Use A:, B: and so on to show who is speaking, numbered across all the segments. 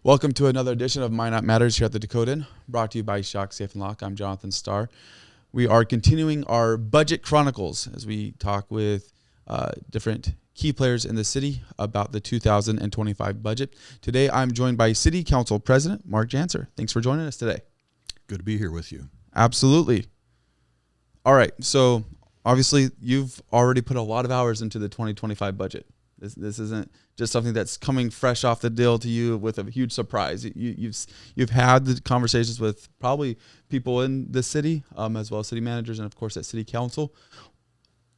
A: Welcome to another edition of Minot Matters here at the Dakota Inn, brought to you by Shock Safe and Lock. I'm Jonathan Starr. We are continuing our budget chronicles as we talk with different key players in the city about the 2025 budget. Today, I'm joined by City Council President Mark Jantzer. Thanks for joining us today.
B: Good to be here with you.
A: Absolutely. All right. So obviously, you've already put a lot of hours into the 2025 budget. This isn't just something that's coming fresh off the deal to you with a huge surprise. You've had the conversations with probably people in the city, as well as city managers, and of course at city council.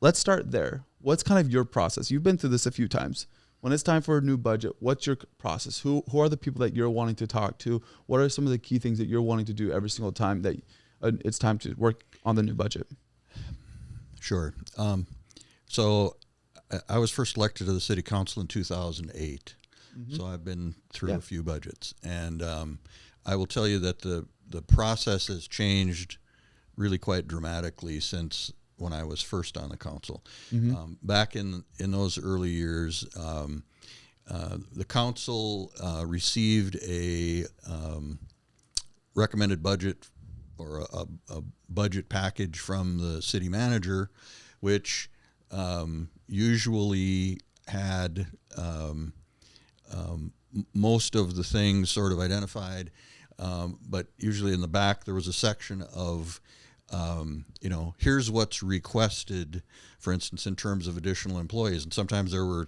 A: Let's start there. What's kind of your process? You've been through this a few times. When it's time for a new budget, what's your process? Who are the people that you're wanting to talk to? What are some of the key things that you're wanting to do every single time that it's time to work on the new budget?
B: Sure. So I was first elected to the city council in 2008. Mm-hmm. So I've been through a few budgets. And I will tell you that the process has changed really quite dramatically since when I was first on the council. Mm-hmm. Back in those early years, the council received a recommended budget or a budget package from the city manager, which usually had most of the things sort of identified, but usually in the back there was a section of, here's what's requested, for instance, in terms of additional employees, and sometimes there were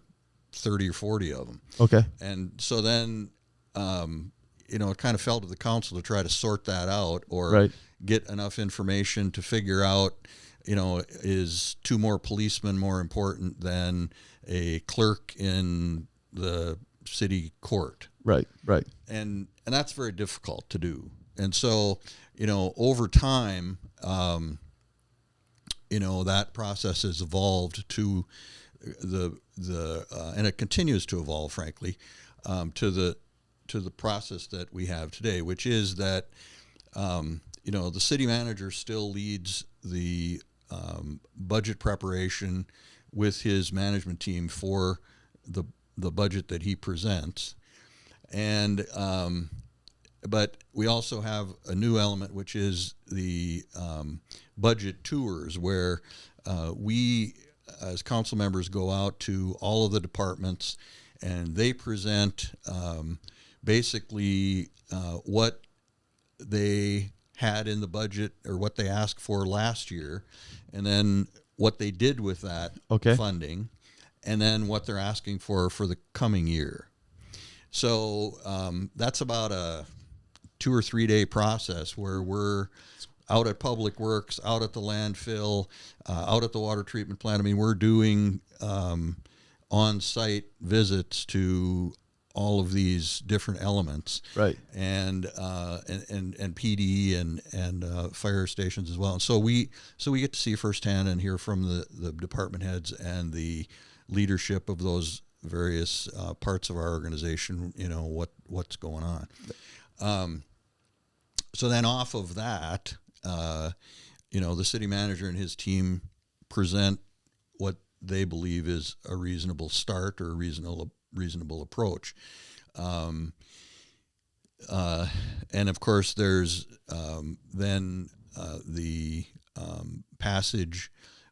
B: 30 or 40 of them.
A: Okay.
B: And so then, it kind of fell to the council to try to sort that out or get enough information to figure out, is 2 more policemen more important than a clerk in the city court?
A: Right.
B: And that's very difficult to do. And so, over time, that process has evolved to and it continues to evolve, frankly, to the process that we have today, which is that, the city manager still leads the budget preparation with his management team for the budget that he presents. And but we also have a new element, which is the budget tours, where we as council members go out to all of the departments and they present basically what they had in the budget or what they asked for last year, and then what they did with that funding, and then what they're asking for the coming year. So that's about a 2 or 3 day process where we're out at Public Works, out at the landfill, out at the water treatment plant. I mean, we're doing on-site visits to all of these different elements,
A: right?
B: And PD and fire stations as well. And so we get to see firsthand and hear from the department heads and the leadership of those various parts of our organization. What's going on. So then off of that, the city manager and his team present what they believe is a reasonable start or a reasonable approach. And of course there's then the passage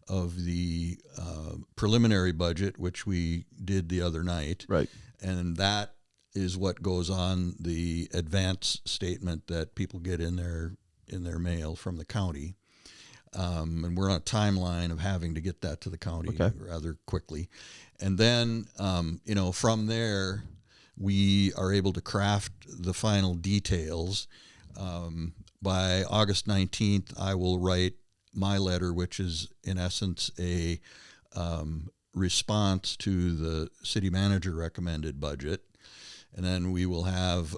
B: of the preliminary budget, which we did the other night.
A: Right.
B: And that is what goes on the advance statement that people get in their mail from the county. And we're on a timeline of having to get that to the county rather quickly. And then, from there, we are able to craft the final details. By August 19th, I will write my letter, which is in essence a response to the city manager recommended budget. And then we will have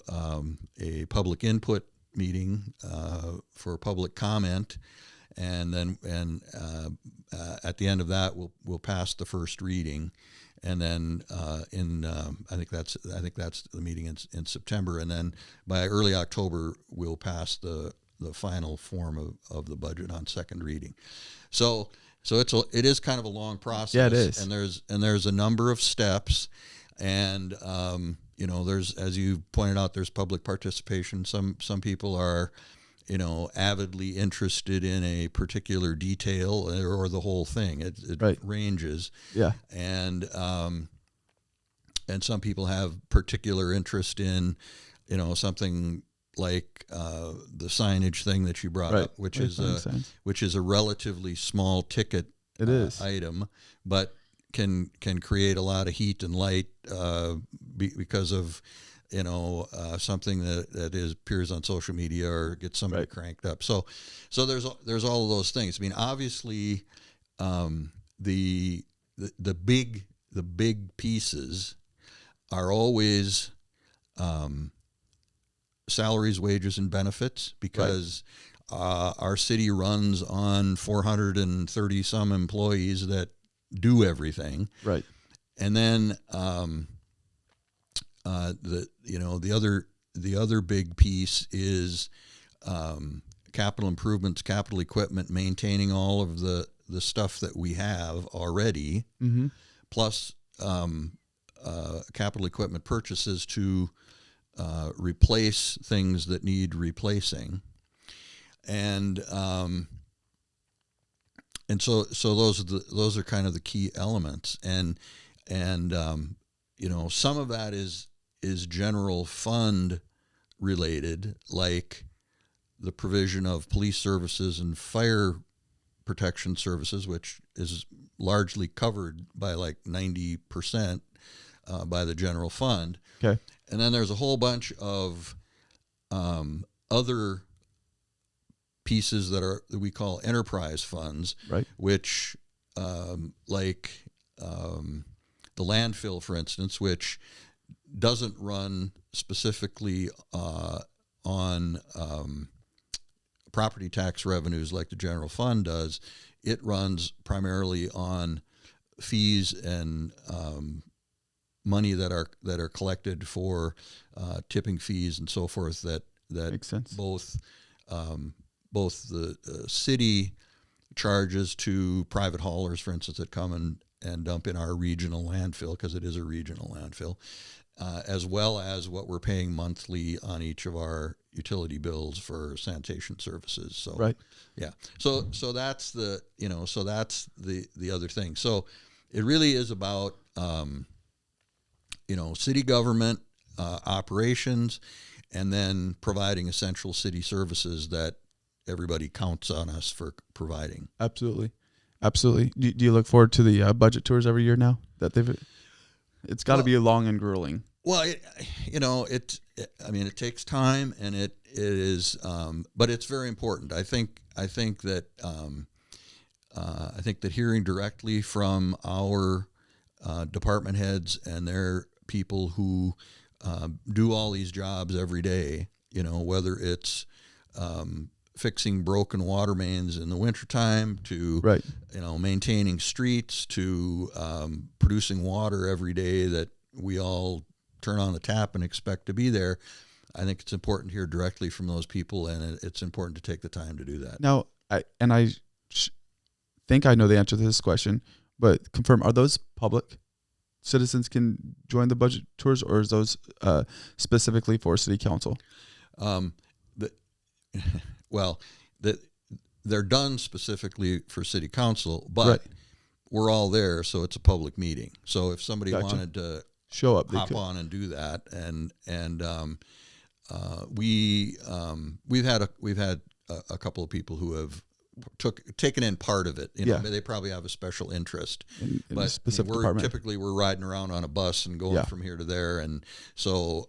B: a public input meeting for public comment. And then, at the end of that, we'll pass the first reading, and then I think that's the meeting in September, and then by early October we'll pass the final form of the budget on second reading. So it is kind of a long process.
A: Yeah, it is.
B: And there's a number of steps, and there's, as you pointed out, there's public participation. Some people are, avidly interested in a particular detail or the whole thing. It
A: Right.
B: ranges.
A: Yeah.
B: And some people have particular interest in, something like the signage thing that you brought
A: Right.
B: up, which
A: Makes sense.
B: is a relatively small ticket
A: It is.
B: item, but can create a lot of heat and light because of something that appears on social media or gets somebody
A: Right.
B: cranked up. So there's all of those things. I mean, obviously, the big pieces are always salaries, wages, and benefits, because our city runs on 430 some employees that do everything.
A: Right.
B: And then the other big piece is capital improvements, capital equipment, maintaining all of the stuff that we have already,
A: Mm-hmm.
B: plus capital equipment purchases to replace things that need replacing, and so those are kind of the key elements, and some of that is general fund related, like the provision of police services and fire protection services, which is largely covered by like 90% by the general fund.
A: Okay.
B: And then there's a whole bunch of other pieces that we call enterprise funds,
A: Right.
B: which like the landfill, for instance, which doesn't run specifically on property tax revenues like the general fund does. It runs primarily on fees and money that are collected for tipping fees and so forth. That
A: Makes sense.
B: both the city charges to private haulers, for instance, that come and dump in our regional landfill, because it is a regional landfill, as well as what we're paying monthly on each of our utility bills for sanitation services. So
A: Right.
B: yeah. So that's the other thing. So it really is about city government operations, and then providing essential city services that everybody counts on us for providing.
A: Absolutely. Do you look forward to the budget tours every year now that it's got to be long and grueling?
B: Well, it takes time, and it is, but it's very important. I think that hearing directly from our department heads and their people who do all these jobs every day, whether it's fixing broken water mains in the wintertime, to
A: Right.
B: Maintaining streets, to producing water every day that we all turn on the tap and expect to be there. I think it's important to hear directly from those people, and it's important to take the time to do that.
A: Now, I think I know the answer to this question, but confirm, are those public? Citizens can join the budget tours, or is those specifically for city council?
B: They're done specifically for city council, but
A: Right.
B: we're all there, so it's a public meeting. So if somebody
A: Gotcha.
B: wanted to
A: Show up.
B: hop on and do that, and we've had a couple of people who have taken in part of it.
A: Yeah.
B: They probably have a special interest,
A: in a
B: but
A: specific department.
B: we're riding around on a bus and going
A: Yeah.
B: from here to there, and so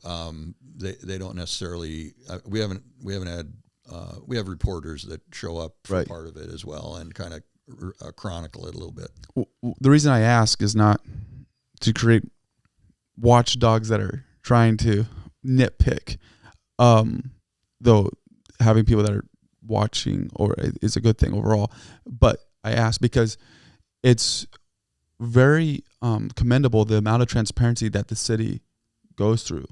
B: they don't necessarily. We haven't had. We have reporters that show up for
A: Right.
B: part of it as well, and kind of chronicle it a little bit.
A: The reason I ask is not to create watchdogs that are trying to nitpick, though having people that are watching is a good thing overall. But I ask because it's very commendable the amount of transparency that the city goes through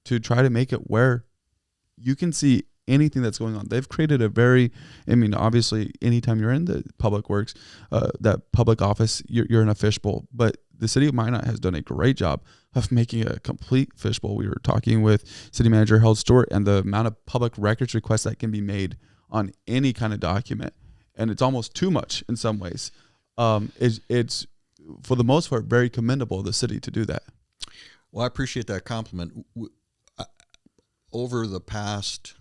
A: to try to make it where you can see anything that's going on. They've created obviously anytime you're in the public works, that public office, you're in a fishbowl, but the city of Minot has done a great job of making a complete fishbowl. We were talking with city manager Harold Stewart, and the amount of public records requests that can be made on any kind of document, and it's almost too much in some ways. It's for the most part very commendable of the city to do that.
B: Well, I appreciate that compliment. Over the past,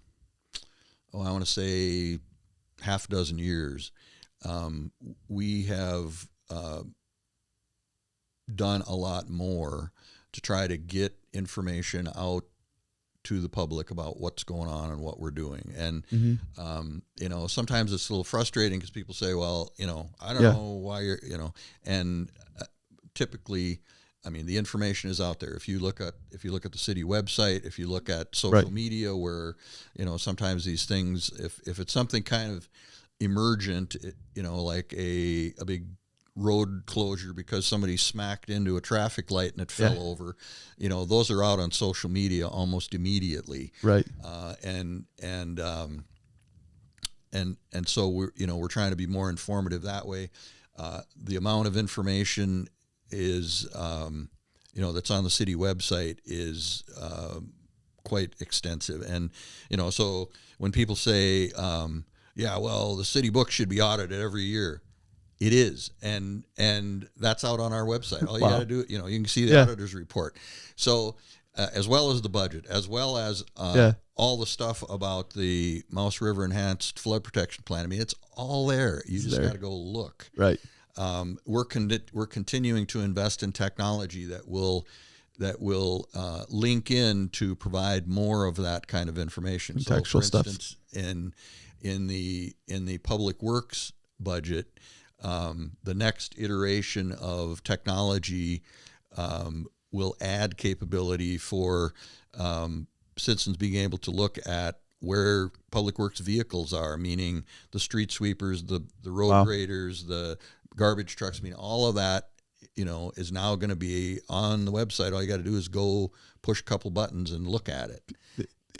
B: I want to say half a dozen years, we have done a lot more to try to get information out to the public about what's going on and what we're doing. And, sometimes it's a little frustrating because people say, well, I don't know why you're, and typically, I mean, the information is out there. If you look at the city website, if you look at social media, where sometimes these things, if it's something kind of emergent, like a big road closure because somebody smacked into a traffic light and it fell over, those are out on social media almost immediately. Right. And so we're trying to be more informative that way. The amount of information is, that's on the city website is quite extensive. And, so when people say, well, the city book should be audited every year, it is. And that's out on our website. All you got to do, you can see the auditor's report. So as well as the budget, as well as all the stuff about the Mouse River Enhanced Flood Protection Plan. I mean, it's all there. You just got to go look. Right. We're continuing to invest in technology that will link in to provide more of that kind of information. So, for instance, in the public works budget, the next iteration of technology will add capability for citizens being able to look at where public works vehicles are, meaning the street sweepers, the road graders, the garbage trucks. I mean, all of that, is now going to be on the website. All you got to do is go push a couple buttons and look at it.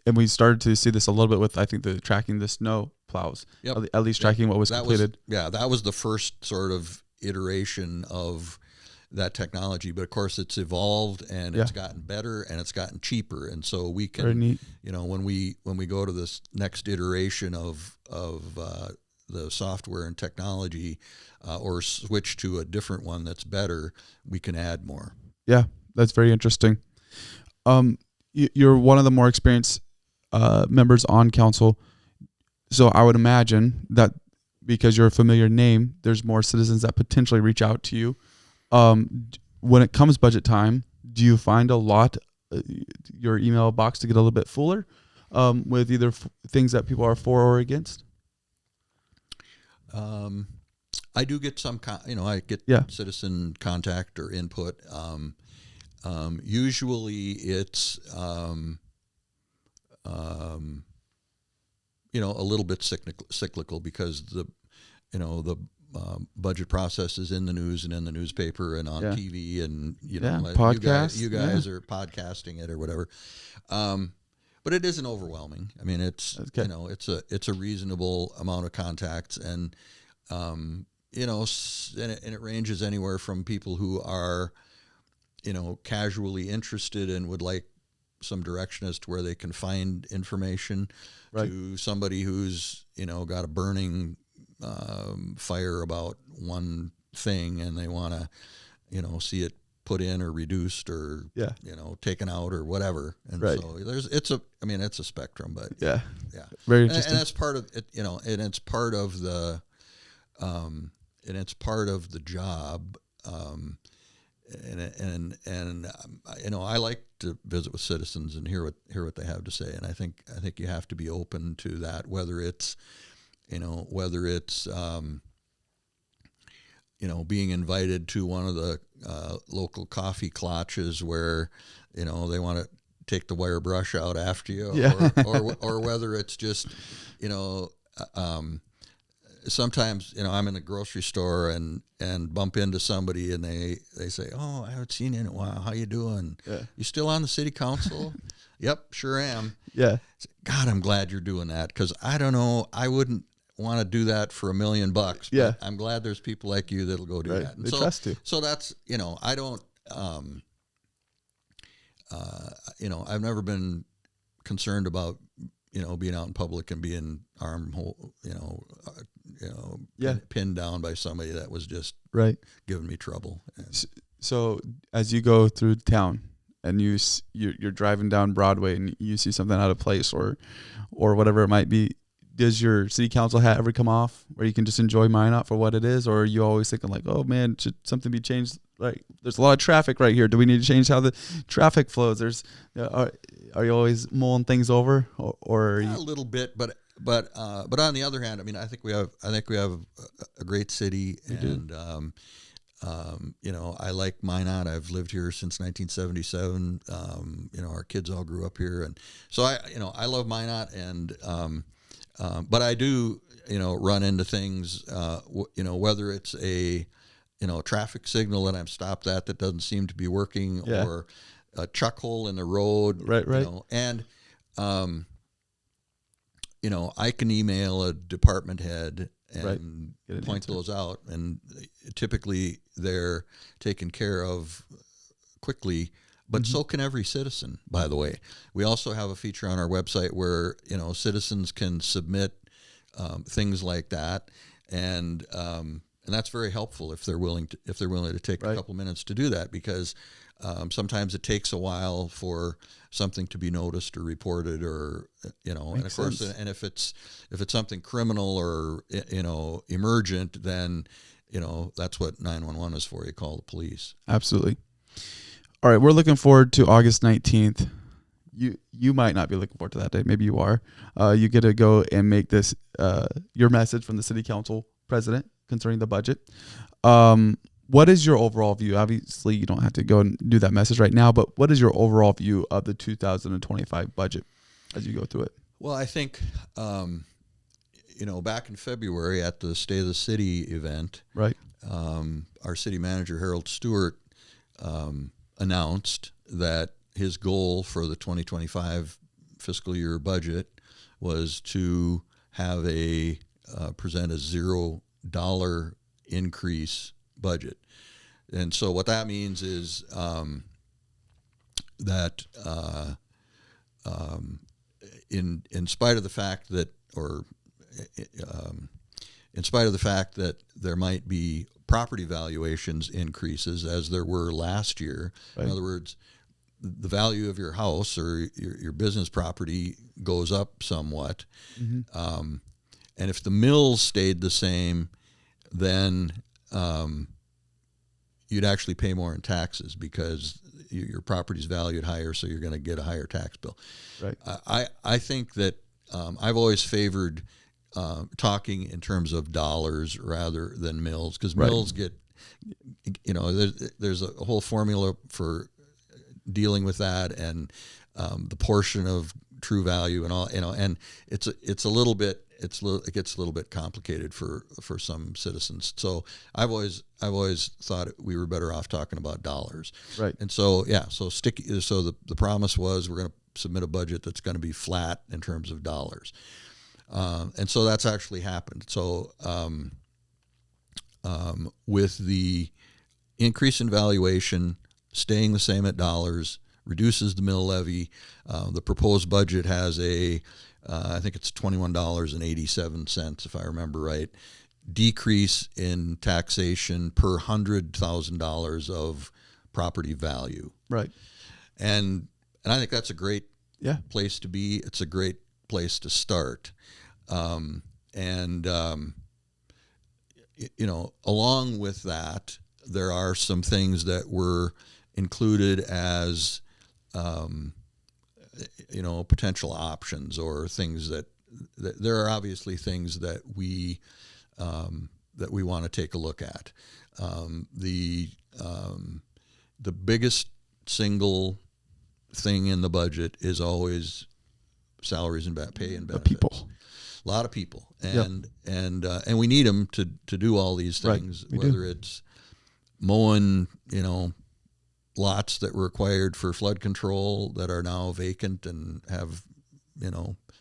A: And we started to see this a little bit with, I think, the tracking the snow plows, at least tracking what was completed.
B: That was the first sort of iteration of that technology. But of course, it's evolved and it's gotten better and it's gotten cheaper. And so we can, when we go to this next iteration of the software and technology, or switch to a different one that's better, we can add more.
A: Yeah, that's very interesting. You're one of the more experienced members on council. So I would imagine that because you're a familiar name, there's more citizens that potentially reach out to you. When it comes budget time, do you find a lot, your email box to get a little bit fuller with either things that people are for or against?
B: I do get some, I get citizen contact or input. Usually it's, a little bit cyclical because the budget process is in the news and in the newspaper and on TV and,
A: podcasts.
B: You guys are podcasting it or whatever. But it isn't overwhelming. I mean, it's, it's a reasonable amount of contacts and, and it ranges anywhere from people who are, casually interested and would like some direction as to where they can find information to somebody who's, got a burning fire about one thing and they want to, see it put in or reduced or, taken out or whatever. And so it's a spectrum, but
A: very interesting.
B: And that's part of it, and it's part of the, job. I like to visit with citizens and hear what they have to say, and I think you have to be open to that, whether it's being invited to one of the local coffee clutches where they want to take the wire brush out after you, or whether it's just sometimes I'm in a grocery store and bump into somebody and they say, "Oh, I haven't seen you in a while. How you doing? You still on the city council?" "Yep, sure am." God, I'm glad you're doing that because I don't know. I wouldn't want to do that for $1 million, but
A: Yeah.
B: I'm glad there's people like you that'll go do
A: Right.
B: that. And
A: They trust you.
B: So that's, I don't, I've never been concerned about, being out in public and being
A: Yeah.
B: pinned down by somebody that was just
A: Right.
B: giving me trouble. And
A: So as you go through town and you're driving down Broadway and you see something out of place or whatever it might be, does your city council hat ever come off where you can just enjoy Minot for what it is? Or are you always thinking like, oh man, should something be changed? Like there's a lot of traffic right here. Do we need to change how the traffic flows? Are you always mulling things over or are you?
B: a little bit, but on the other hand, I mean, I think we have a great city, and I like Minot. I've lived here since 1977. Our kids all grew up here, and so I love Minot, and but I do run into things, whether it's a traffic signal that I'm stopped at that doesn't seem to be working,
A: Yeah.
B: or a chuck hole in the road,
A: Right.
B: and I can email a department head and point
A: answer.
B: those out, and typically they're taken care of quickly. But so can every citizen, by the way. We also have a feature on our website where citizens can submit things like that, and that's very helpful if they're willing to take a couple minutes to do that, because sometimes it takes a while for something to be noticed or reported, or and of course,
A: sense.
B: and if it's something criminal or emergent, then that's what 911 is for. You call the police.
A: Absolutely. All right, we're looking forward to August 19th. You might not be looking forward to that day. Maybe you are. You get to go and make this your message from the city council president concerning the budget. What is your overall view? Obviously, you don't have to go and do that message right now, but what is your overall view of the 2025 budget as you go through it?
B: Well, I think, back in February at the State of the City event,
A: Right.
B: Our city manager, Harold Stewart, announced that his goal for the 2025 fiscal year budget was to have present a $0 increase budget. And so what that means is that in spite of the fact that, in spite of the fact that there might be property valuations increases as there were last year,
A: Right.
B: in other words, the value of your house or your business property goes up somewhat, and if the mills stayed the same, then you'd actually pay more in taxes because your property's valued higher, so you're going to get a higher tax bill.
A: Right.
B: I think that I've always favored talking in terms of dollars rather than mills, because mills get, there's a whole formula for dealing with that, and the portion of true value and all, and it gets a little bit complicated for some citizens. So I've always thought we were better off talking about dollars.
A: Right.
B: And so so the promise was we're going to submit a budget that's going to be flat in terms of dollars. And so that's actually happened. So with the increase in valuation staying the same at dollars, reduces the mill levy. The proposed budget has I think it's $21.87, if I remember right, decrease in taxation per $100,000 of property value.
A: Right.
B: And I think that's a great
A: Yeah.
B: place to be. It's a great place to start. Along with that, there are some things that were included as, potential options, or things that there are obviously things that we want to take a look at. The biggest single thing in the budget is always salaries and pay and benefits.
A: People.
B: A lot of people, and we need them to do all these things.
A: Right,
B: whether it's mowing, lots that were acquired for flood control that are now vacant and have,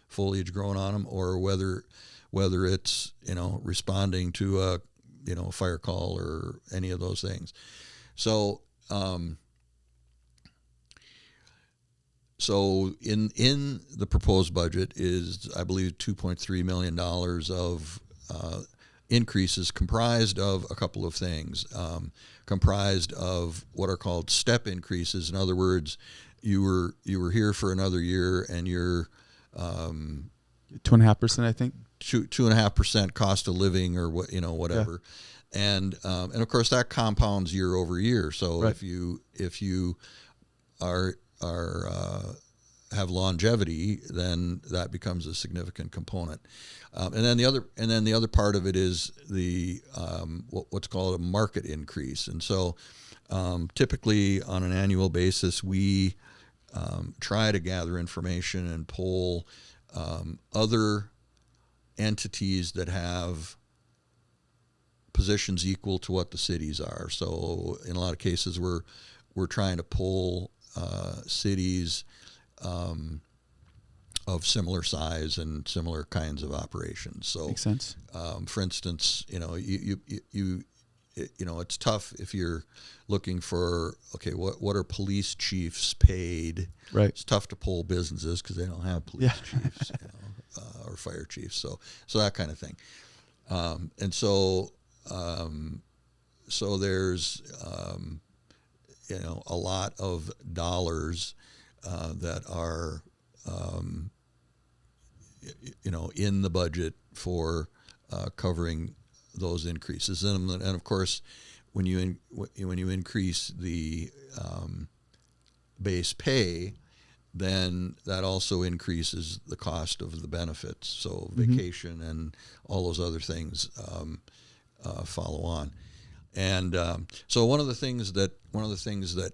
B: foliage growing on them, or whether whether it's, responding to a, fire call or any of those things. So, so in the proposed budget is, I believe, $2.3 million of increases comprised of a couple of things. Comprised of what are called step increases. In other words, you were here for another year, and you're
A: 2.5%, I think.
B: 2.5% cost of living, or whatever, and of course that compounds year over year. So
A: right.
B: if you are have longevity, then that becomes a significant component. And then the other part of it is the what's called a market increase. And so typically on an annual basis, we try to gather information and poll other entities that have positions equal to what the cities are. So in a lot of cases, we're trying to poll cities of similar size and similar kinds of operations. So,
A: makes sense.
B: For instance, it's tough if you're looking for, okay, what are police chiefs paid?
A: Right.
B: It's tough to poll businesses because they don't have police chiefs, or fire chiefs. So that kind of thing. And so there's a lot of dollars that are in the budget for covering those increases, and of course, when you increase the base pay, then that also increases the cost of the benefits. So vacation and all those other things follow on. And so one of the things that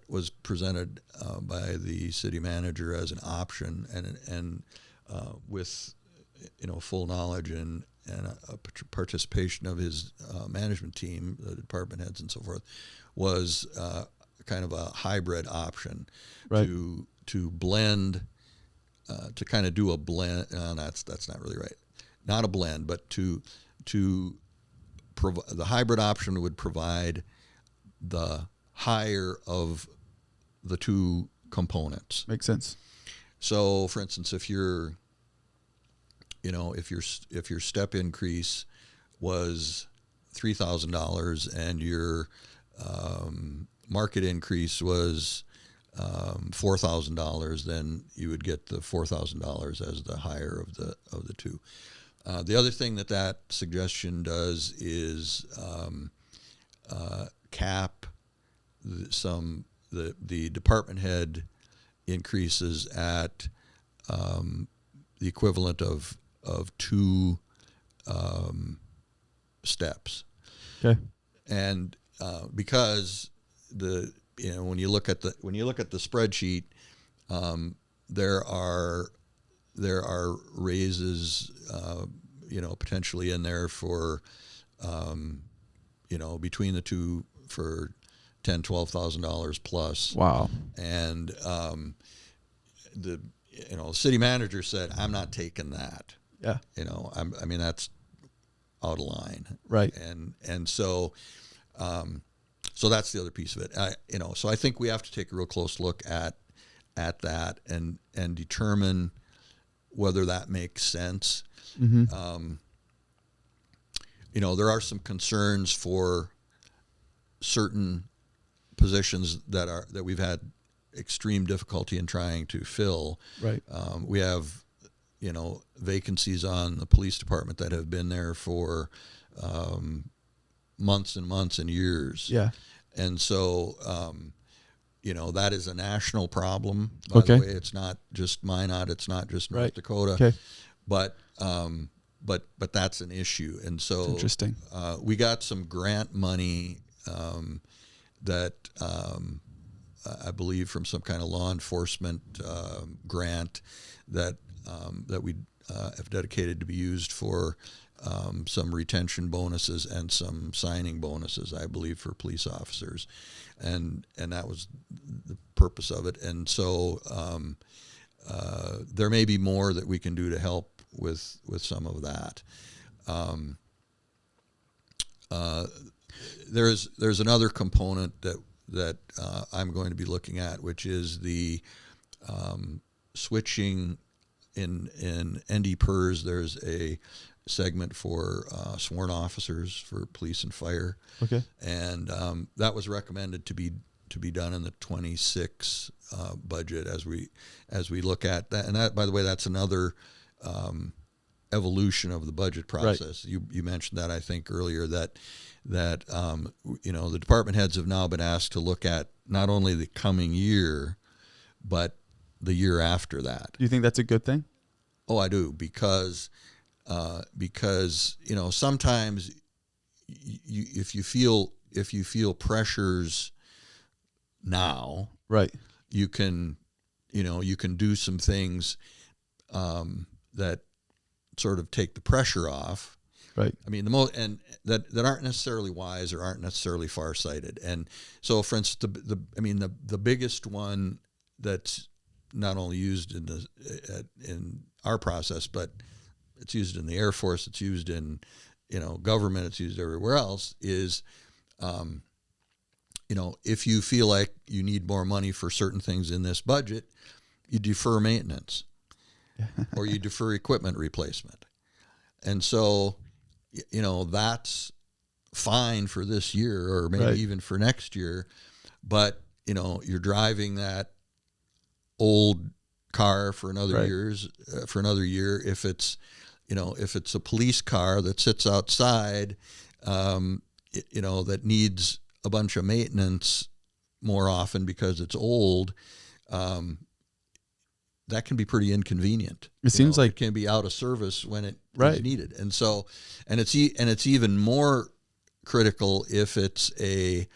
B: was presented by the city manager as an option, and with full knowledge and a participation of his management team, the department heads and so forth, was kind of a hybrid option,
A: right,
B: to blend, to kind of do a blend. That's not really right, not a blend, but to the hybrid option would provide the higher of the two components.
A: Makes sense.
B: So, for instance, if your step increase was $3,000 and your market increase was $4,000, then you would get the $4,000 as the higher of the two. The other thing that suggestion does is cap the department head increases at the equivalent of two steps.
A: Okay.
B: And because when you look at the spreadsheet, there are raises potentially in there for between the two for $10,000-$12,000 plus.
A: Wow.
B: And the city manager said, I'm not taking that.
A: Yeah.
B: I mean that's out of line.
A: Right.
B: And so so that's the other piece of it. So I think we have to take a real close look at that and determine whether that makes sense.
A: Mm-hmm.
B: There are some concerns for certain positions that we've had extreme difficulty in trying to fill.
A: Right.
B: We have, vacancies on the police department that have been there for months and months and years.
A: Yeah.
B: And so, that is a national problem. By the way, it's not just Minot, it's not just North Dakota.
A: Okay.
B: But that's an issue. And so
A: that's interesting.
B: We got some grant money that I believe from some kind of law enforcement grant that we have dedicated to be used for some retention bonuses and some signing bonuses, I believe, for police officers, and that was the purpose of it. And so there may be more that we can do to help with some of that. There's another component that I'm going to be looking at, which is the switching in ND PERS. There's a segment for sworn officers for police and fire.
A: Okay.
B: And that was recommended to be done in the 26 budget as we look at that. And that, by the way, that's another evolution of the budget process. Right. You mentioned that, I think, earlier, that the department heads have now been asked to look at not only the coming year, but the year after that.
A: Do you think that's a good thing?
B: Oh, I do, because sometimes if you feel pressures now,
A: right,
B: you can do some things that sort of take the pressure off.
A: Right.
B: I mean, that aren't necessarily wise or aren't necessarily farsighted. And so, for instance, the biggest one that's not only used in our process, but it's used in the Air Force, it's used in government, it's used everywhere else, is if you feel like you need more money for certain things in this budget, you defer maintenance or you defer equipment replacement. And so, that's fine for this year or maybe
A: right.
B: even for next year, but, you're driving that old car for another
A: right.
B: year. If it's a police car that sits outside, that needs a bunch of maintenance more often because it's old, that can be pretty inconvenient.
A: It seems like
B: it can be out of service when it
A: right.
B: is needed. And so, and it's even more critical if it's a,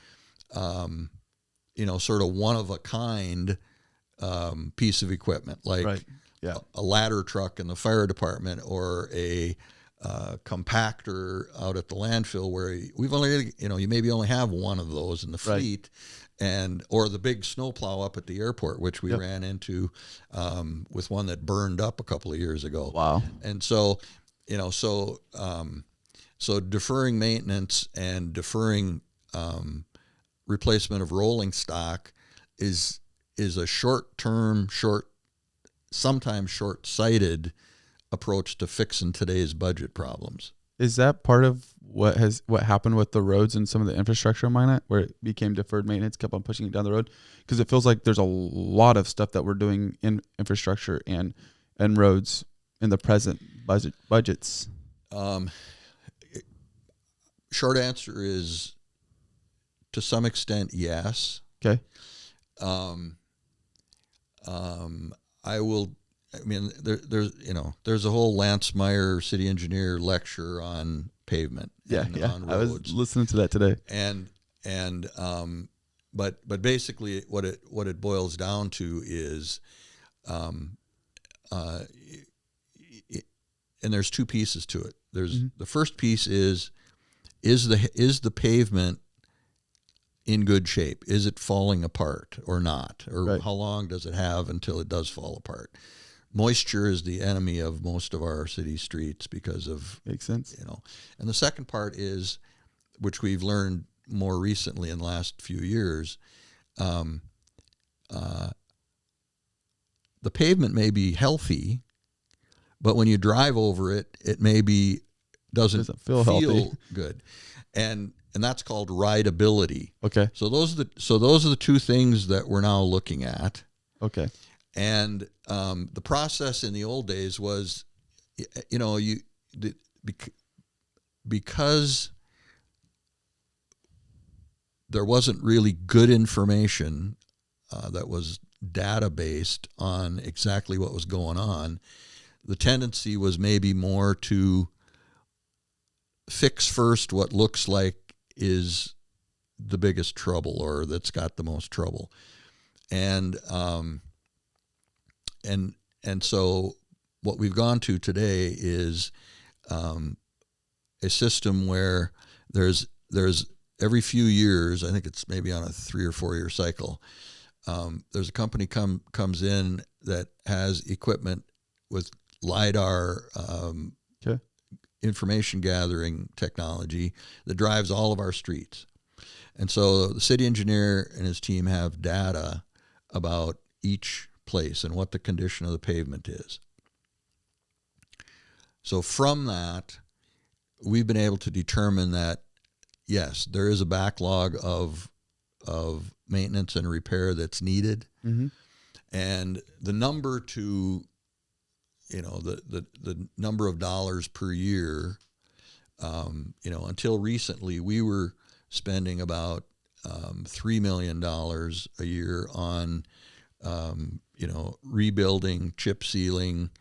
B: sort of one of a kind piece of equipment, like
A: right. yeah.
B: a ladder truck in the fire department or a compactor out at the landfill, where we've only, you maybe only have one of those in the fleet, right. or the big snowplow up at the airport, which we ran into with one that burned up a couple of years ago.
A: Wow.
B: And so, so deferring maintenance and deferring replacement of rolling stock is a sometimes short-sighted approach to fixing today's budget problems.
A: Is that part of what happened with the roads and some of the infrastructure in Minot, where it became deferred maintenance, kept on pushing it down the road? Because it feels like there's a lot of stuff that we're doing in infrastructure and roads in the present budgets.
B: Short answer is, to some extent, yes.
A: Okay.
B: There's a whole Lance Meyer, city engineer, lecture on pavement. On roads.
A: I was listening to that today.
B: But basically what it boils down to is, and there's two pieces to it. There's the first piece is the pavement in good shape? Is it falling apart or not? Or
A: right.
B: how long does it have until it does fall apart? Moisture is the enemy of most of our city streets because of...
A: Makes sense.
B: And the second part is, which we've learned more recently in the last few years, the pavement may be healthy, but when you drive over it, it maybe doesn't feel
A: healthy.
B: Good. And that's called rideability.
A: Okay.
B: So those are the two things that we're now looking at.
A: Okay.
B: And the process in the old days was, because there wasn't really good information that was data-based on exactly what was going on, the tendency was maybe more to fix first what looks like is the biggest trouble or that's got the most trouble. And so what we've gone to today is a system where there's every few years, I think it's maybe on a 3 or 4 year cycle, there's a company comes in that has equipment with LiDAR information gathering technology that drives all of our streets. And so the city engineer and his team have data about each place and what the condition of the pavement is. So from that, we've been able to determine that, yes, there is a backlog of maintenance and repair that's needed.
A: Mm-hmm.
B: And the number to, the number of dollars per year, until recently, we were spending about $3 million a year on, rebuilding, chip sealing,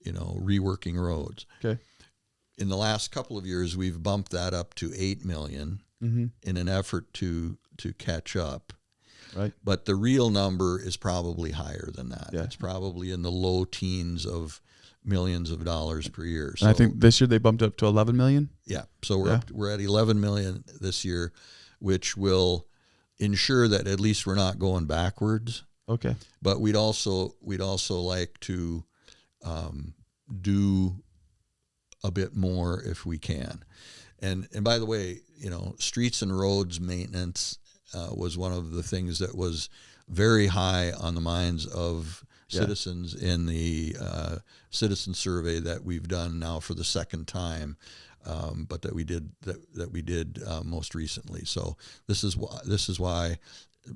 B: reworking roads.
A: Okay.
B: In the last couple of years, we've bumped that up to $8 million
A: Mm-hmm.
B: in an effort to catch up.
A: Right.
B: But the real number is probably higher than that.
A: Yeah.
B: It's probably in the low teens of millions of dollars per year.
A: So, and I think this year they bumped up to 11 million.
B: Yeah. So we're at 11 million this year, which will ensure that at least we're not going backwards.
A: Okay.
B: But we'd also like to do a bit more if we can. And by the way, streets and roads maintenance was one of the things that was very high on the minds of citizens in the citizen survey that we've done now for the second time, but that we did most recently. So this is why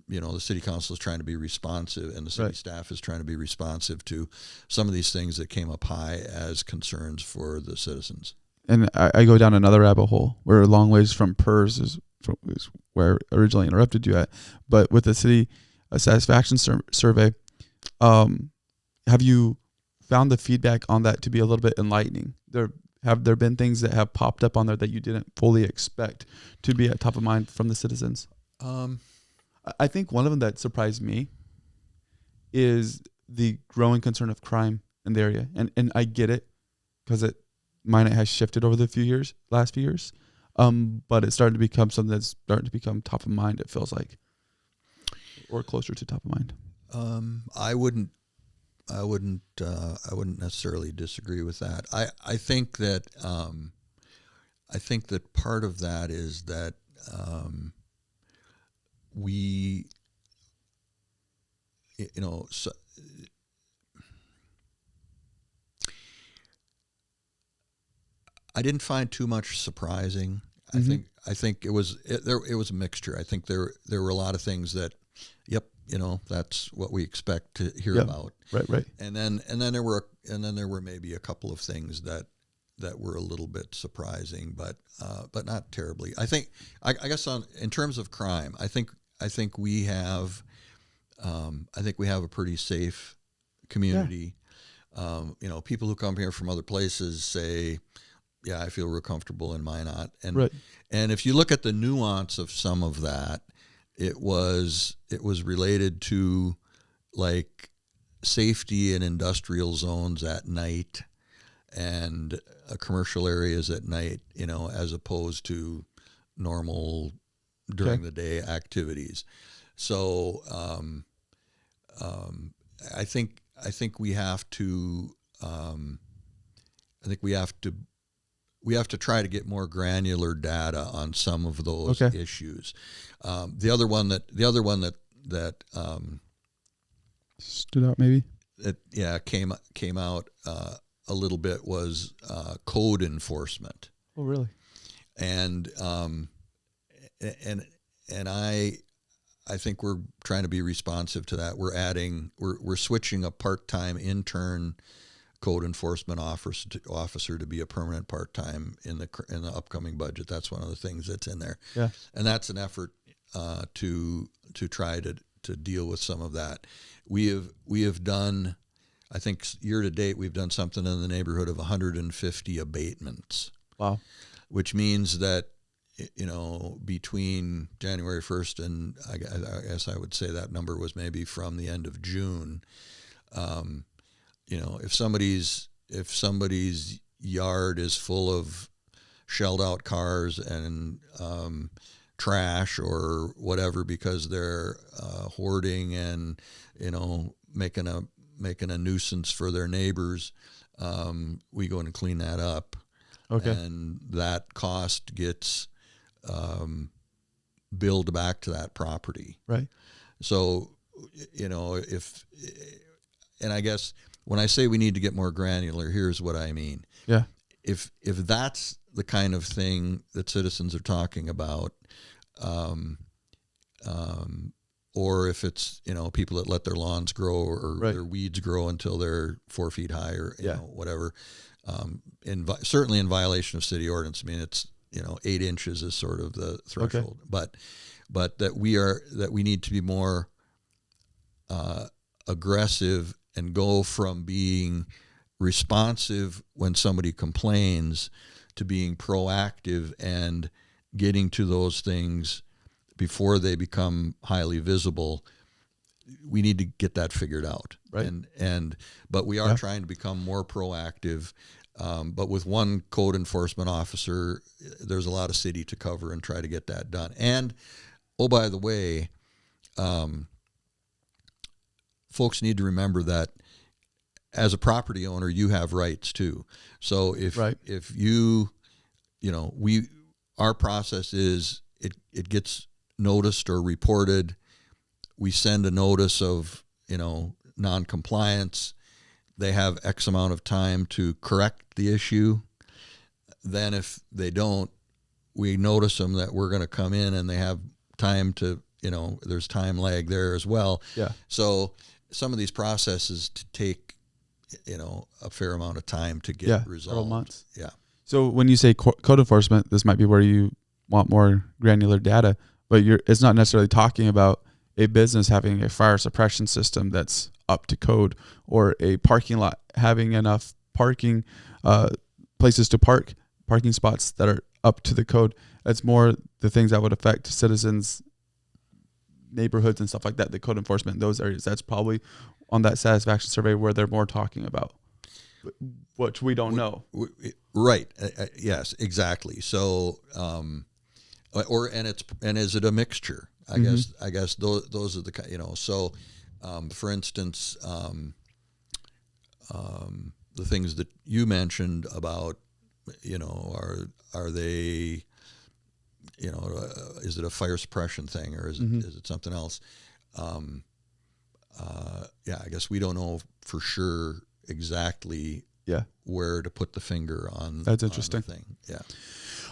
B: the city council is trying to be responsive, and the city staff is trying to be responsive to some of these things that came up high as concerns for the citizens.
A: And I go down another rabbit hole. We're a long ways from PERS is where I originally interrupted you at. But with the city satisfaction survey, have you found the feedback on that to be a little bit enlightening? Have there been things that have popped up on there that you didn't fully expect to be at top of mind from the citizens? I think one of them that surprised me is the growing concern of crime in the area. And I get it because Minot has shifted over the last few years. But it's starting to become something that's starting to become top of mind, it feels like, or closer to top of mind.
B: I wouldn't necessarily disagree with that. I think that part of that is that we, I didn't find too much surprising.
A: Mm-hmm.
B: I think it was a mixture. I think there were a lot of things that, that's what we expect to hear about.
A: Right. And
B: then there were maybe a couple of things that were a little bit surprising, but not terribly. I guess in terms of crime, I think we have a pretty safe community. Yeah. People who come here from other places say, yeah, I feel real comfortable in Minot. And if you look at the nuance of some of that, it was related to like safety in industrial zones at night and commercial areas at night, as opposed to normal during the day activities. So I think we have to we have to try to get more granular data on some of those issues. The other one that
A: stood out maybe
B: that came out a little bit was code enforcement.
A: Oh, really?
B: And I think we're trying to be responsive to that. We're switching a part-time intern code enforcement officer to be a permanent part-time in the upcoming budget. That's one of the things that's in there.
A: Yeah.
B: And that's an effort to try to deal with some of that. We have done, I think year to date, we've done something in the neighborhood of 150 abatements.
A: Wow.
B: Which means that, between January 1st and I guess I would say that number was maybe from the end of June. If somebody's yard is full of shelled out cars and trash or whatever because they're hoarding and making a nuisance for their neighbors, we go in and clean that up.
A: Okay.
B: And that cost gets billed back to that property.
A: Right.
B: So, and I guess when I say we need to get more granular, here's what I mean.
A: Yeah.
B: If that's the kind of thing that citizens are talking about, or if it's, people that let their lawns grow or
A: Right.
B: their weeds grow until they're 4 feet high or,
A: Yeah.
B: whatever, certainly in violation of city ordinance. I mean, it's, 8 inches is sort of the threshold, but that we need to be more aggressive and go from being responsive when somebody complains to being proactive and getting to those things before they become highly visible. We need to get that figured out.
A: Right.
B: But we are trying to become more proactive. But with one code enforcement officer, there's a lot of city to cover and try to get that done. And, oh, by the way, folks need to remember that as a property owner, you have rights too. So if you, our process is it gets noticed or reported. We send a notice of, non-compliance. They have X amount of time to correct the issue. Then if they don't, we notice them that we're going to come in and they have time to, there's time lag there as well.
A: Yeah.
B: So some of these processes take, a fair amount of time to get resolved.
A: Several months.
B: Yeah.
A: So when you say code enforcement, this might be where you want more granular data, but it's not necessarily talking about a business having a fire suppression system that's up to code, or a parking lot having enough parking places to parking spots that are up to the code. That's more the things that would affect citizens, neighborhoods and stuff like that, the code enforcement in those areas. That's probably on that satisfaction survey where they're more talking about, which we don't know.
B: Right. Yes, exactly. So, is it a mixture? I guess those are the, so, for instance, the things that you mentioned about, are they, is it a fire suppression thing, or is it something else? I guess we don't know for sure exactly where to put the finger on.
A: That's interesting.
B: On the thing. Yeah.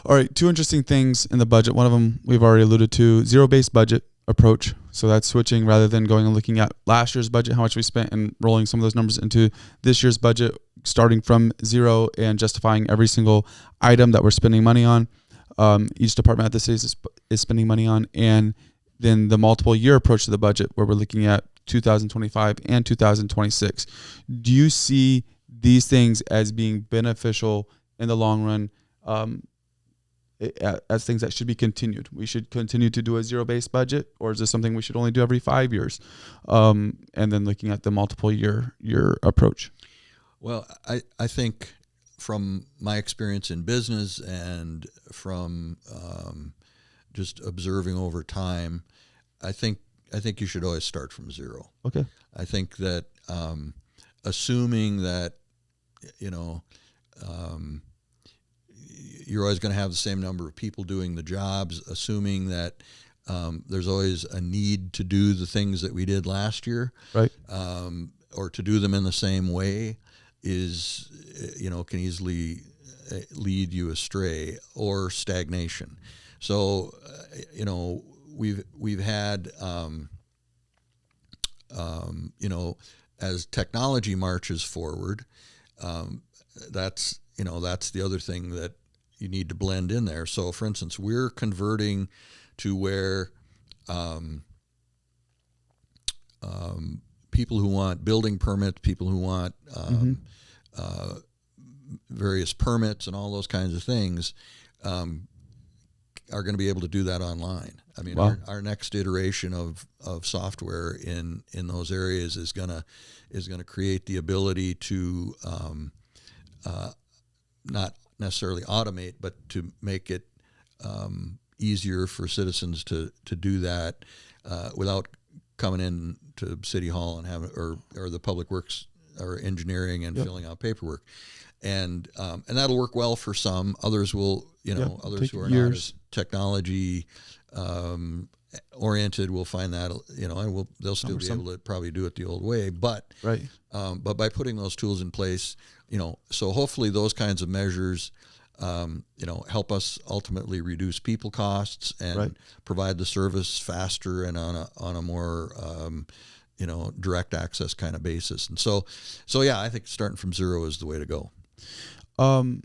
A: All right. 2 interesting things in the budget. One of them we've already alluded to, zero-based budget approach. So that's switching rather than going and looking at last year's budget, how much we spent, and rolling some of those numbers into this year's budget, starting from zero and justifying every single item that we're spending money on. Each department at the city is spending money on, and then the multiple year approach to the budget where we're looking at 2025 and 2026. Do you see these things as being beneficial in the long run, as things that should be continued? We should continue to do a zero-based budget, or is this something we should only do every 5 years? And then looking at the multiple year approach.
B: Well, I think from my experience in business and from just observing over time, I think you should always start from zero.
A: Okay.
B: I think that assuming that, you're always going to have the same number of people doing the jobs, assuming that there's always a need to do the things that we did last year,
A: right?
B: Or to do them in the same way can easily lead you astray or stagnation. So, we've had, as technology marches forward, that's the other thing that you need to blend in there. So, for instance, we're converting to where people who want building permits, people who want various permits and all those kinds of things are going to be able to do that online. I mean,
A: wow.
B: our next iteration of software in those areas is going to create the ability to not necessarily automate, but to make it easier for citizens to do that without coming in to City Hall and having or the Public Works or engineering and
A: Yep.
B: filling out paperwork, and that'll work well for some. Others will, others
A: Take
B: who are
A: years.
B: not as technology oriented will find that, and they'll still be able to probably do it the old way, but
A: Right.
B: But by putting those tools in place, so hopefully those kinds of measures, help us ultimately reduce people costs and
A: Right.
B: provide the service faster and on a more, direct access kind of basis. And so yeah, I think starting from zero is the way to go.
A: The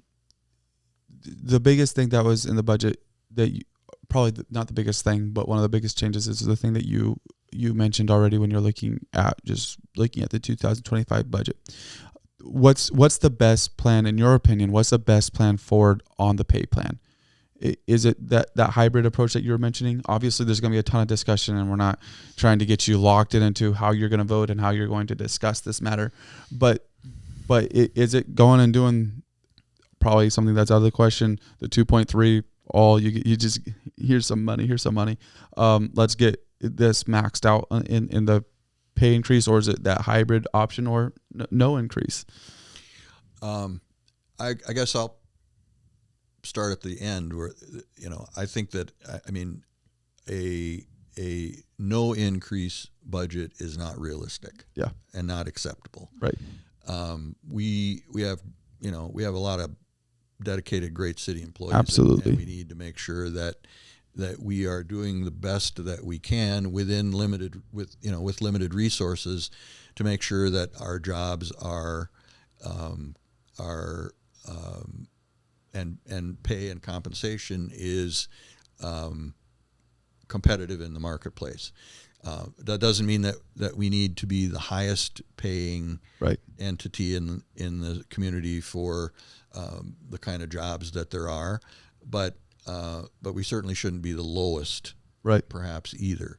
A: biggest thing that was in the budget that probably not the biggest thing, but one of the biggest changes is the thing that you mentioned already when you're looking at the 2025 budget. What's the best plan in your opinion? What's the best plan forward on the pay plan? Is it that hybrid approach that you were mentioning? Obviously, there's going to be a ton of discussion, and we're not trying to get you locked into how you're going to vote and how you're going to discuss this matter. But is it going and doing probably something that's out of the question? The 2.3, all you just here's some money. Let's get this maxed out in the pay increase, or is it that hybrid option or no increase?
B: I guess I'll start at the end where, I think that, a no increase budget is not realistic.
A: Yeah.
B: And not acceptable.
A: Right.
B: We have a lot of dedicated great city employees.
A: Absolutely.
B: And we need to make sure that we are doing the best that we can with limited resources to make sure that our jobs are and pay and compensation is competitive in the marketplace. That doesn't mean that we need to be the highest paying
A: Right.
B: entity in the community for the kind of jobs that there are, but we certainly shouldn't be the lowest,
A: Right.
B: perhaps either.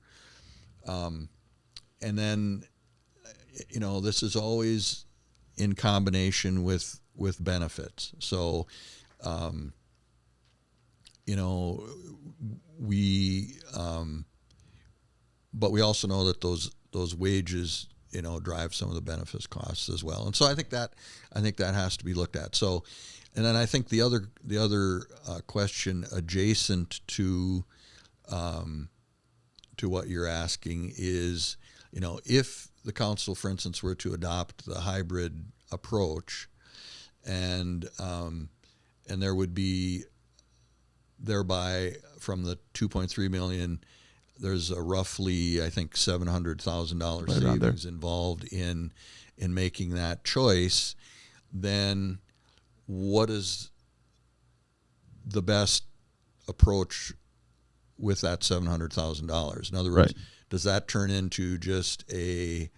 B: And then, this is always in combination with benefits. So, but we also know that those wages, drive some of the benefits costs as well. And so I think that has to be looked at. So, and then I think the other question adjacent to what you're asking is, if the council, for instance, were to adopt the hybrid approach, and there would be thereby from the 2.3 million, there's a roughly, I think, $700,000 savings involved in making that choice. Then what is the best approach with that $700,000? In other words, does that turn into just a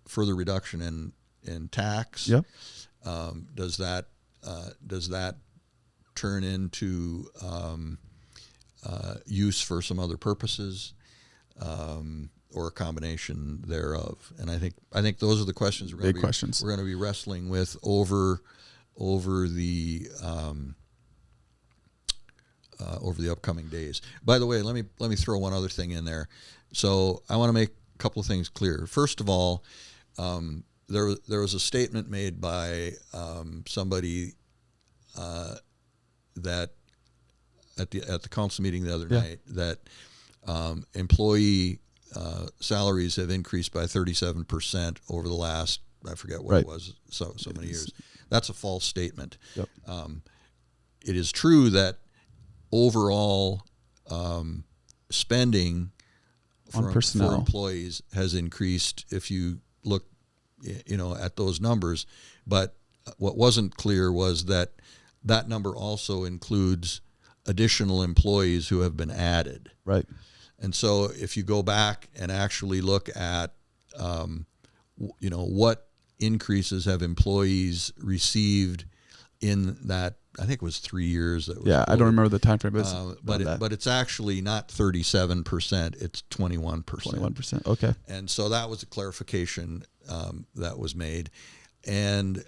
B: further reduction in tax?
A: Yep.
B: Does that turn into use for some other purposes, or a combination thereof? And I think those are the questions we're going to be wrestling with over the upcoming days. By the way, let me throw one other thing in there. So I want to make a couple of things clear. First of all, there was a statement made by somebody that at the council meeting the other night that employee salaries have increased by 37% over the last, I forget what it was, so many years. That's a false statement.
A: Yep.
B: It is true that overall spending for employees has increased if you look at those numbers, but what wasn't clear was that number also includes additional employees who have been added.
A: Right.
B: And so if you go back and actually look at, what increases have employees received in that, I think it was 3 years. That was
A: quoted. I don't remember the time frame,
B: but it's actually not 37%, it's 21%.
A: 21%, okay.
B: And so that was a clarification that was made. And,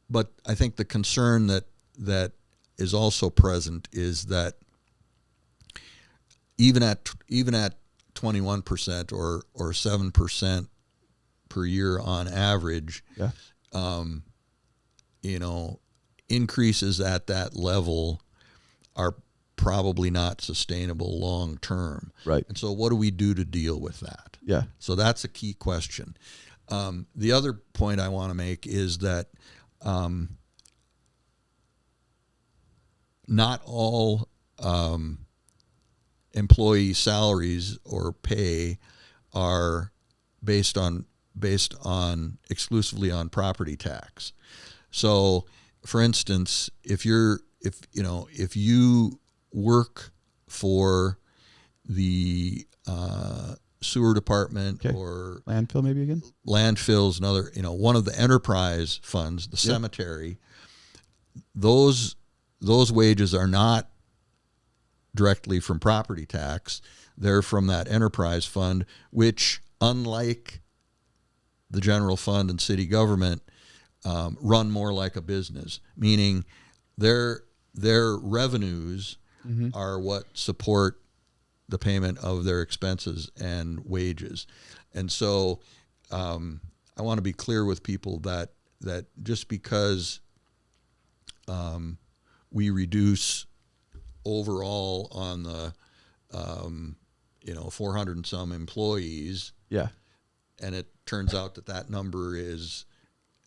B: but I think the concern that is also present is that even at 21% 21% or 7% per year on average,
A: Yeah.
B: You know, increases at that level are probably not sustainable long term.
A: Right.
B: And so what do we do to deal with that?
A: Yeah.
B: So that's a key question. The other point I want to make is that not all employee salaries or pay are based on exclusively on property tax. So, for instance, if you work for the sewer department or
A: landfill, maybe again,
B: landfills and other, one of the enterprise funds, the cemetery, those wages are not directly from property tax. They're from that enterprise fund, which, unlike the general fund and city government, run more like a business, meaning their revenues are what support the payment of their expenses and wages. And so I want to be clear with people that just because we reduce overall on the 400 and some employees, and it turns out that number is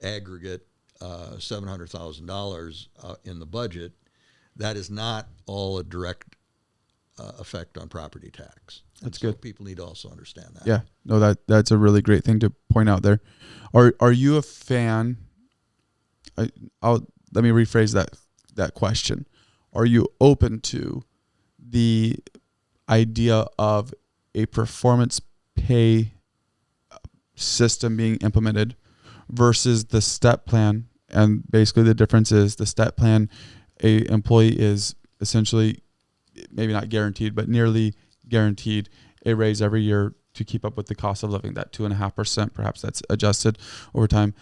B: aggregate $700,000 in the budget, that is not all a direct effect on property tax.
A: That's
B: so
A: good.
B: People need to also understand that.
A: Yeah, no, that's a really great thing to point out there. Are you a fan? Let me rephrase that question. Are you open to the idea of a performance pay system being implemented versus the step plan? And basically the difference is the step plan, a employee is essentially maybe not guaranteed, but nearly guaranteed a raise every year to keep up with the cost of living, that 2.5%, perhaps that's adjusted over time.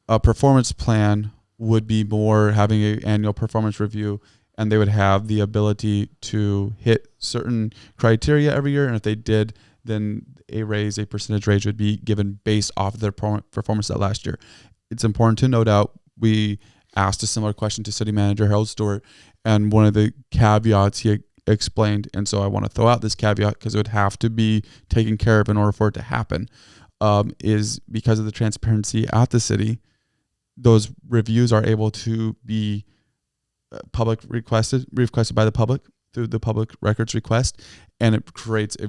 A: A performance plan would be more having an annual performance review, and they would have the ability to hit certain criteria every year. And if they did, then a percentage raise would be given based off of their performance that last year. It's important to note out, we asked a similar question to City Manager Harold Stewart, and one of the caveats he explained, and so I want to throw out this caveat because it would have to be taken care of in order for it to happen, is because of the transparency at the city, those reviews are able to be requested by the public through the public records request, and it creates a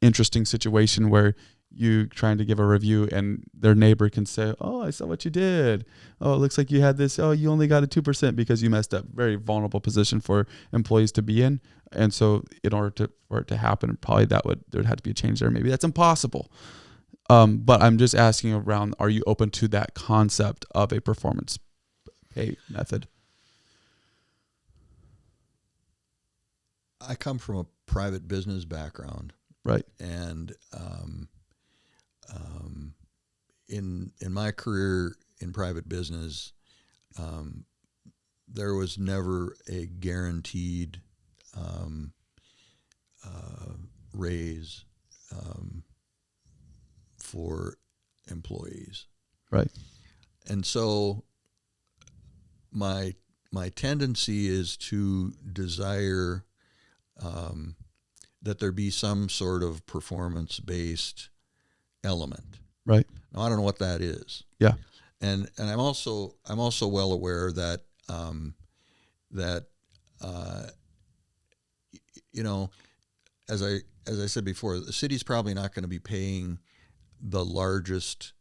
A: interesting situation where you trying to give a review and their neighbor can say, "Oh, I saw what you did. Oh, it looks like you had this. Oh, you only got a 2% because you messed up." Very vulnerable position for employees to be in. And so in order for it to happen, probably there'd have to be a change there. Maybe that's impossible. But I'm just asking around, are you open to that concept of a performance pay method?
B: I come from a private business background.
A: Right.
B: And in my career in private business, there was never a guaranteed raise for employees.
A: Right.
B: And so my tendency is to desire that there be some sort of performance-based element.
A: Right.
B: Now, I don't know what that is.
A: Yeah.
B: And I'm also well aware that as I said before, the city's probably not going to be paying the largest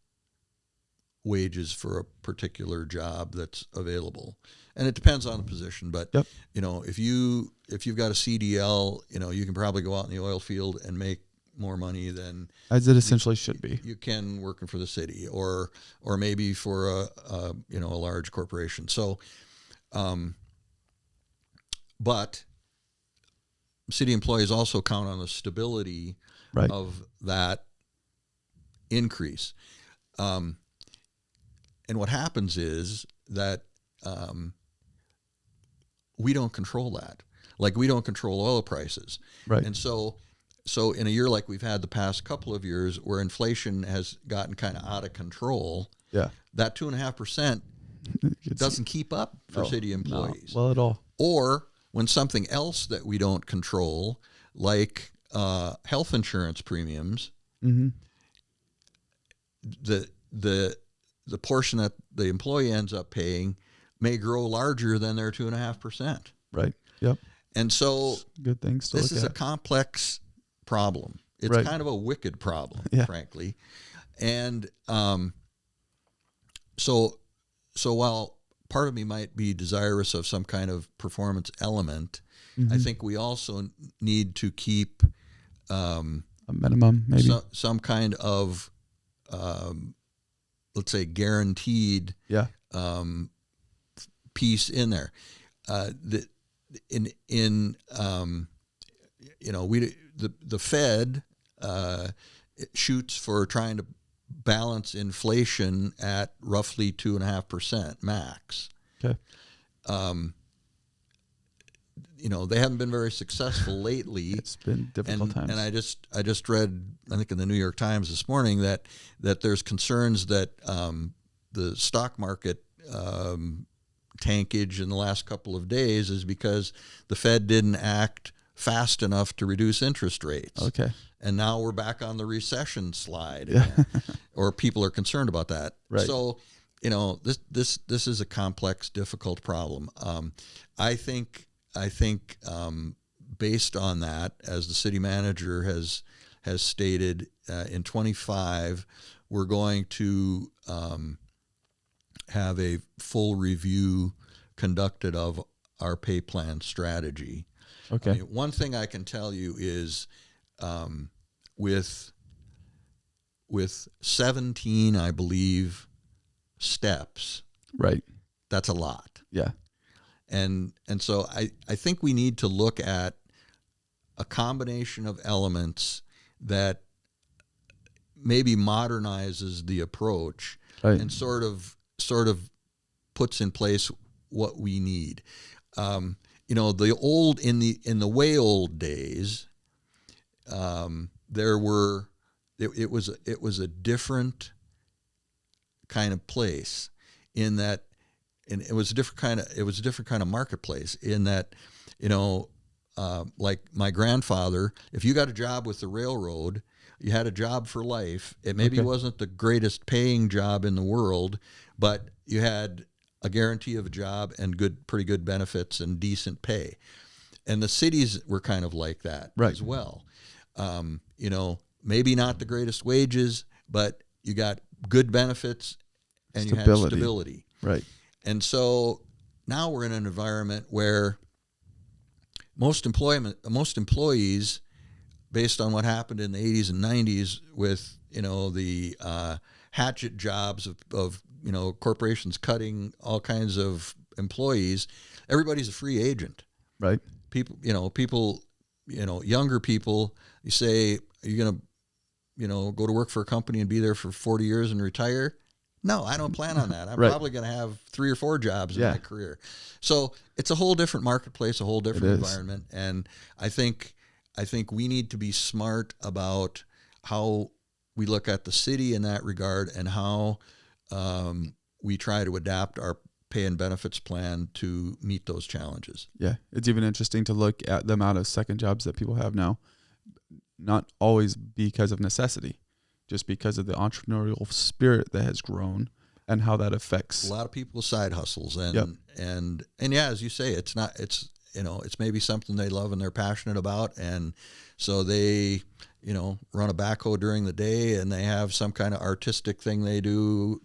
B: wages for a particular job that's available, and it depends on the position. But
A: yep.
B: If you've got a CDL, you can probably go out in the oil field and make more money than
A: as it essentially should be.
B: You can working for the city, or maybe for a large corporation. So, but city employees also count on the stability
A: right.
B: of that increase. And what happens is that we don't control that. Like we don't control oil prices.
A: Right.
B: And so in a year like we've had the past couple of years where inflation has gotten kind of out of control,
A: Yeah.
B: that 2.5% doesn't keep up for city employees.
A: Well, at all.
B: Or when something else that we don't control, like health insurance premiums,
A: Mm-hmm.
B: the portion that the employee ends up paying may grow larger than their 2.5%.
A: Right. Yep.
B: And so
A: Good things to
B: this
A: look
B: is
A: at.
B: a complex problem. It's
A: Right.
B: kind of a wicked problem,
A: Yeah.
B: frankly. And so while part of me might be desirous of some kind of performance element,
A: Mm-hmm.
B: I think we also need to keep
A: A minimum, maybe.
B: some kind of let's say guaranteed
A: Yeah.
B: piece in there. The Fed shoots for trying to balance inflation at roughly 2.5% max.
A: Okay.
B: They haven't been very successful lately.
A: It's been difficult times.
B: And I just read, I think in the New York Times this morning, that there's concerns that the stock market tankage in the last couple of days is because the Fed didn't act fast enough to reduce interest rates.
A: Okay.
B: And now we're back on the recession slide,
A: Yeah.
B: or people are concerned about that.
A: Right.
B: So, this is a complex, difficult problem. I think based on that, as the city manager has stated, in 25, we're going to have a full review conducted of our pay plan strategy.
A: Okay.
B: I mean, one thing I can tell you is with 17, I believe, steps,
A: Right.
B: that's a lot.
A: Yeah.
B: And so I think we need to look at a combination of elements that maybe modernizes the approach
A: Right.
B: and sort of puts in place what we need. The old in the way old days, it was a different kind of place in that. And it was a different kind of marketplace in that, like my grandfather, if you got a job with the railroad, you had a job for life. It maybe wasn't the greatest paying job in the world, but you had a guarantee of a job and pretty good benefits and decent pay. And the cities were kind of like that as well. Maybe not the greatest wages, but you got good benefits and you had stability.
A: Right.
B: And so now we're in an environment where most employees, based on what happened in the 80s and 90s with the hatchet jobs of corporations cutting all kinds of employees, everybody's a free agent.
A: Right.
B: People, younger people, you say, are you going to go to work for a company and be there for 40 years and retire? No, I don't plan on that. I'm probably going to have 3 or 4 jobs in my career. So it's a whole different marketplace, a whole different environment. And I think we need to be smart about how we look at the city in that regard and how we try to adapt our pay and benefits plan to meet those challenges.
A: Yeah. It's even interesting to look at the amount of second jobs that people have now, not always because of necessity, just because of the entrepreneurial spirit that has grown and how that affects
B: a lot of people's side hustles. And yeah, as you say, it's maybe something they love and they're passionate about. And so they, run a backhoe during the day and they have some kind of artistic thing they do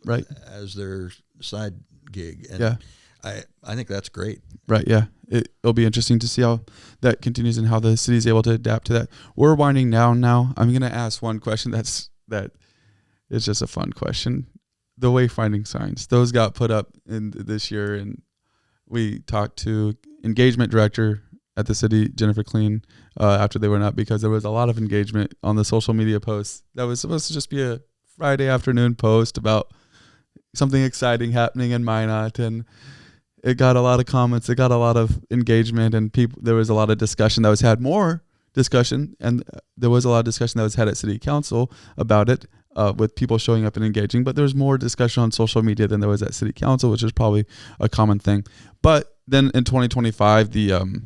B: as their side gig. And I think that's great.
A: Right. Yeah. It'll be interesting to see how that continues and how the city is able to adapt to that. We're winding down now. I'm going to ask one question that is just a fun question. The wayfinding signs, those got put up in this year, and we talked to engagement director at the city, Jennifer Clean, after they went up, because there was a lot of engagement on the social media posts. That was supposed to just be a Friday afternoon post about something exciting happening in Minot, and it got a lot of comments. It got a lot of engagement, and there was a lot of discussion that was had. More discussion, and there was a lot of discussion that was had at City Council about it, with people showing up and engaging. But there was more discussion on social media than there was at City Council, which is probably a common thing. But then in 2025, the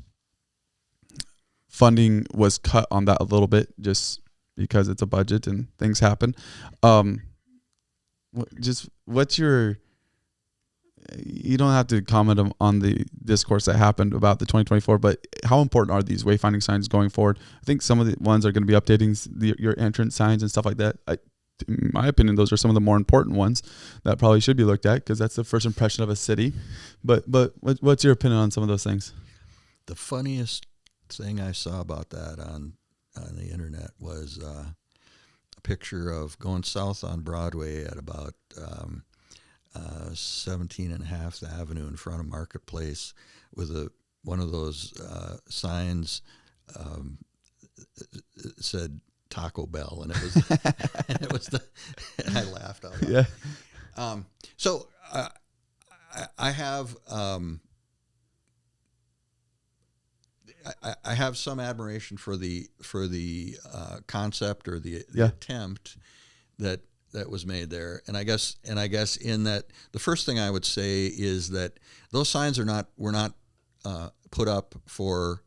A: funding was cut on that a little bit, just because it's a budget and things happen. What's your, you don't have to comment on the discourse that happened about the 2024, but how important are these wayfinding signs going forward? I think some of the ones are going to be updating your entrance signs and stuff like that. In my opinion, those are some of the more important ones that probably should be looked at, because that's the first impression of a city. But what's your opinion on some of those things?
B: The funniest thing I saw about that on the internet was a picture of going south on Broadway at about 17.5th Avenue in front of Marketplace with one of those signs said Taco Bell, and it was and it was and I laughed out loud. Yeah. So I have I have some admiration for the concept or the attempt that was made there, and I guess in that, the first thing I would say is that those signs were not put up for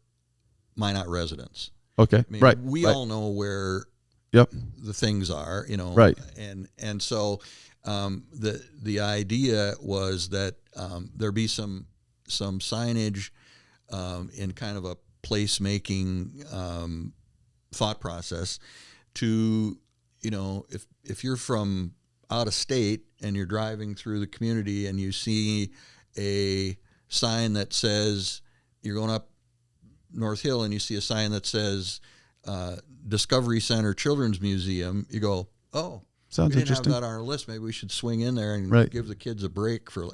B: Minot residents.
A: Okay,
B: I mean,
A: right.
B: We all know where the things are,
A: right.
B: And so the idea was that there be some signage in kind of a place-making thought process to, if you're from out of state and you're driving through the community and you see a sign that says, you're going up North Hill and you see a sign that says Discovery Center Children's Museum, you go, oh,
A: sounds
B: we didn't
A: interesting.
B: have that on our list. Maybe we should swing in there and give the kids a break for,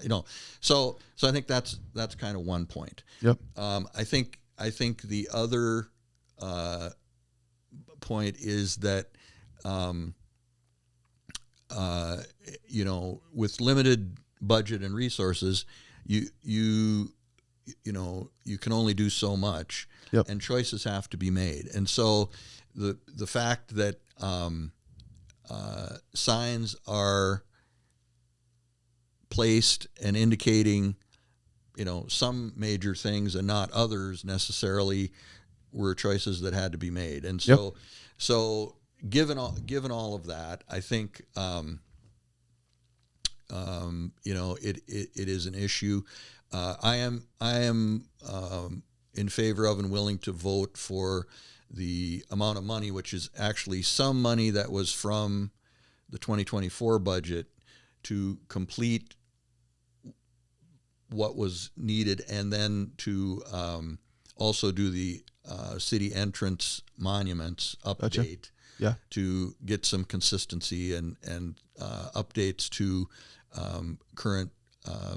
B: So I think that's kind of one point.
A: Yep.
B: I think the other point is that with limited budget and resources, you can only do so much, and choices have to be made. And so the fact that signs are placed and indicating, some major things and not others necessarily, were choices that had to be made. And so given all of that, I think it is an issue. I am in favor of and willing to vote for the amount of money, which is actually some money that was from the 2024 budget to complete what was needed, and then to also do the city entrance monuments update.
A: Yeah.
B: To get some consistency and updates to current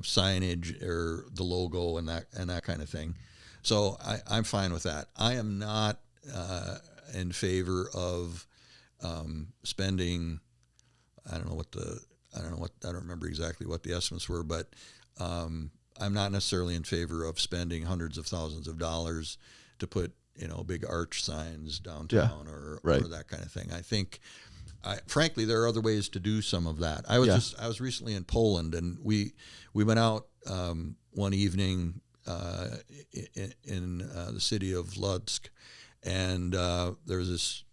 B: signage or the logo and that kind of thing. So I'm fine with that. I am not in favor of spending. I don't remember exactly what the estimates were, but I'm not necessarily in favor of spending hundreds of thousands of dollars to put big arch signs downtown or that kind of thing. I think, frankly, there are other ways to do some of that. I was recently in Poland, and we went out one evening in the city of Lutsk, and there was this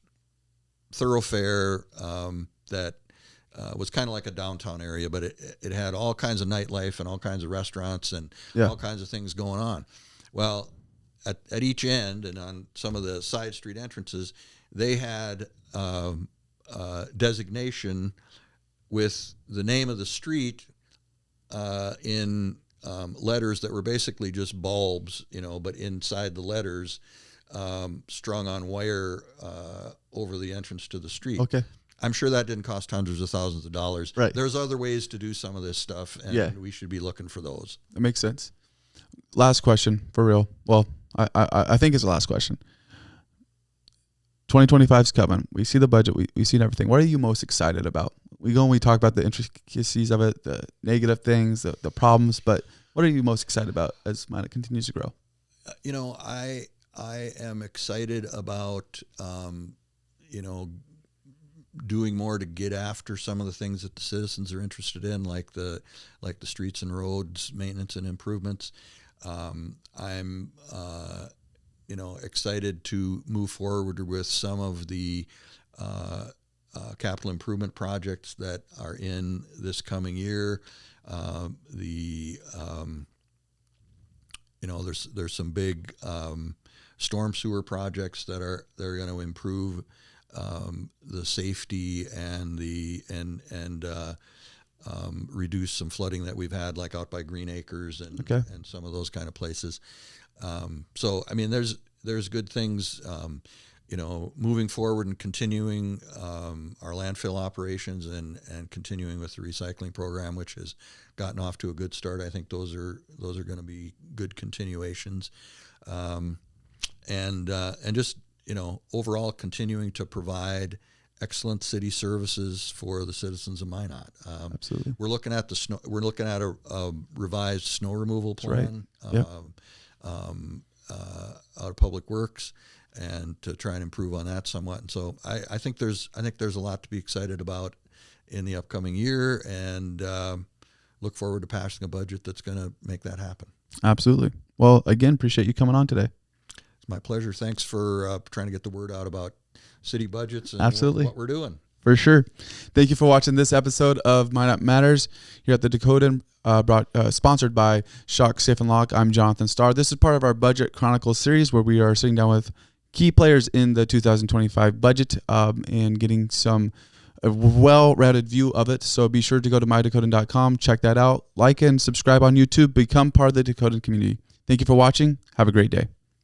B: thoroughfare that was kind of like a downtown area, but it had all kinds of nightlife and all kinds of restaurants and all kinds of things going on. Well, at each end and on some of the side street entrances, they had designation with the name of the street in letters that were basically just bulbs, but inside the letters strung on wire over the entrance to the street.
A: Okay.
B: I'm sure that didn't cost hundreds of thousands of dollars.
A: Right.
B: There's other ways to do some of this stuff, and we should be looking for those.
A: That makes sense. Last question, for real. Well, I think it's the last question. 2025 is coming. We see the budget. We've seen everything. What are you most excited about? We talk about the intricacies of it, the negative things, the problems, but What are you most excited about as Minot continues to grow?
B: I am excited about, doing more to get after some of the things that the citizens are interested in, like the streets and roads maintenance and improvements. I'm excited to move forward with some of the capital improvement projects that are in this coming year. There's some big storm sewer projects that are going to improve the safety and reduce some flooding that we've had, like out by Green Acres and some of those kind of places. So I mean, there's good things. Moving forward and continuing our landfill operations and continuing with the recycling program, which has gotten off to a good start. I think those are going to be good continuations, and just overall continuing to provide excellent city services for the citizens of Minot.
A: Absolutely,
B: we're looking at a revised snow removal plan.
A: Right.
B: Out of Public Works, and to try and improve on that somewhat. And so I think there's a lot to be excited about in the upcoming year, and look forward to passing a budget that's going to make that happen.
A: Absolutely. Well, again, appreciate you coming on today.
B: It's my pleasure. Thanks for trying to get the word out about city budgets and
A: Absolutely.
B: what we're doing.
A: For sure. Thank you for watching this episode of Minot Matters here at the Dakotan, sponsored by Shock Safe and Lock. I'm Jonathan Starr. This is part of our Budget Chronicles series where we are sitting down with key players in the 2025 budget and getting a well-rounded view of it. So be sure to go to mydakotan.com, check that out, like and subscribe on YouTube, become part of the Dakotan community. Thank you for watching. Have a great day.